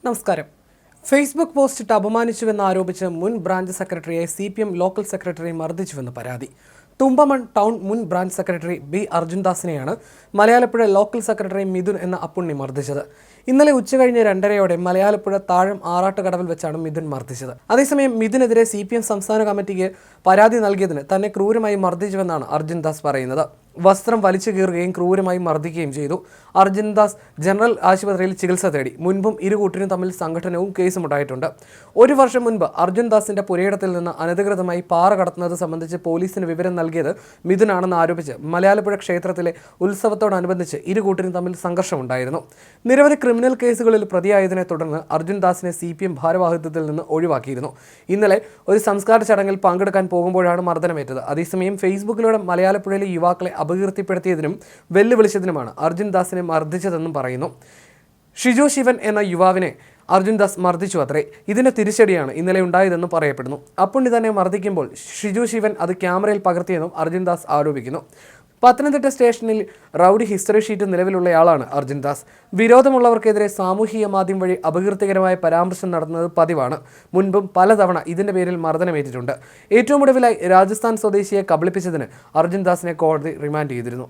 നമസ്കാരം. ഫേസ്ബുക്ക് പോസ്റ്റിട്ട് അപമാനിച്ചുവെന്ന് ആരോപിച്ച് മുൻ ബ്രാഞ്ച് സെക്രട്ടറിയെ CPM ലോക്കൽ സെക്രട്ടറി മർദ്ദിച്ചുവെന്ന് പരാതി. തുമ്പമൺ ടൗൺ മുൻ ബ്രാഞ്ച് സെക്രട്ടറി B. അർജുൻദാസിനെയാണ് മലയാലപ്പുഴ ലോക്കൽ സെക്രട്ടറി മിഥുൻ എന്ന അപ്പുണ്ണി മർദ്ദിച്ചത്. ഇന്നലെ ഉച്ചകഴിഞ്ഞ് 2:30 മലയാലപ്പുഴ താഴം ആറാട്ടുകടവിൽ വെച്ചാണ് മിഥുൻ മർദ്ദിച്ചത്. അതേസമയം മിഥുനെതിരെ CPM സംസ്ഥാന കമ്മിറ്റിക്ക് പരാതി നൽകിയതിന് തന്നെ ക്രൂരമായി മർദ്ദിച്ചുവെന്നാണ് അർജുൻദാസ് പറയുന്നത്. വസ്ത്രം വലിച്ചു കീറുകയും ക്രൂരമായി മർദ്ദിക്കുകയും ചെയ്തു. അർജുൻദാസ് ജനറൽ ആശുപത്രിയിൽ ചികിത്സ തേടി. മുൻപും ഇരുകൂട്ടരും തമ്മിൽ സംഘടനവും കേസും ഉണ്ടായിട്ടുണ്ട്. 1 വർഷം മുൻപ് അർജുൻദാസിന്റെ പുരയിടത്തിൽ നിന്ന് അനധികൃതമായി പാറ കടത്തുന്നത് സംബന്ധിച്ച് പോലീസിന് വിവരം നൽകിയത് മിഥുനാണെന്ന് ആരോപിച്ച് മലയാലപ്പുഴ ക്ഷേത്രത്തിലെ ഉത്സവത്തോടനുബന്ധിച്ച് ഇരുകൂട്ടരും തമ്മിൽ സംഘർഷമുണ്ടായിരുന്നു. നിരവധി ക്രിമിനൽ കേസുകളിൽ പ്രതിയായതിനെ തുടർന്ന് അർജുൻദാസിനെ CPM ഭാരവാഹിത്വത്തിൽ നിന്ന് ഒഴിവാക്കിയിരുന്നു. ഇന്നലെ ഒരു സംസ്കാര ചടങ്ങിൽ പങ്കെടുക്കാൻ പോകുമ്പോഴാണ് മർദ്ദനമേറ്റത്. അതേസമയം ഫേസ്ബുക്കിലൂടെ മലയാലപ്പുഴയിലെ യുവാക്കളെ അപകീർത്തിപ്പെടുത്തിയതിനും വെല്ലുവിളിച്ചതിനുമാണ് അർജുൻദാസിനെ മർദ്ദിച്ചതെന്നും പറയുന്നു. ഷിജു ശിവൻ എന്ന യുവാവിനെ അർജുൻദാസ് മർദ്ദിച്ചു അത്രേ. ഇതിന്റെ തിരിച്ചടിയാണ് ഇന്നലെ ഉണ്ടായതെന്ന് പറയപ്പെടുന്നു. അപ്പുണ്ണി തന്നെ മർദ്ദിക്കുമ്പോൾ ഷിജു ശിവൻ അത് ക്യാമറയിൽ പകർത്തിയെന്നും അർജുൻദാസ് ആരോപിക്കുന്നു. പത്തനംതിട്ട സ്റ്റേഷനിൽ റൗഡി ഹിസ്റ്ററി ഷീറ്റ് നിലവിലുള്ളയാളാണ് അർജുൻദാസ്. വിരോധമുള്ളവർക്കെതിരെ സാമൂഹിക മാധ്യമം വഴി അപകീർത്തികരമായ പരാമർശം നടത്തുന്നത് പതിവാണ്. മുൻപും പലതവണ ഇതിന്റെ പേരിൽ മർദ്ദനമേറ്റിട്ടുണ്ട്. ഏറ്റവും ഒടുവിലായി രാജസ്ഥാൻ സ്വദേശിയെ കബളിപ്പിച്ചതിന് അർജുൻദാസിനെ കോടതി റിമാൻഡ് ചെയ്തിരുന്നു.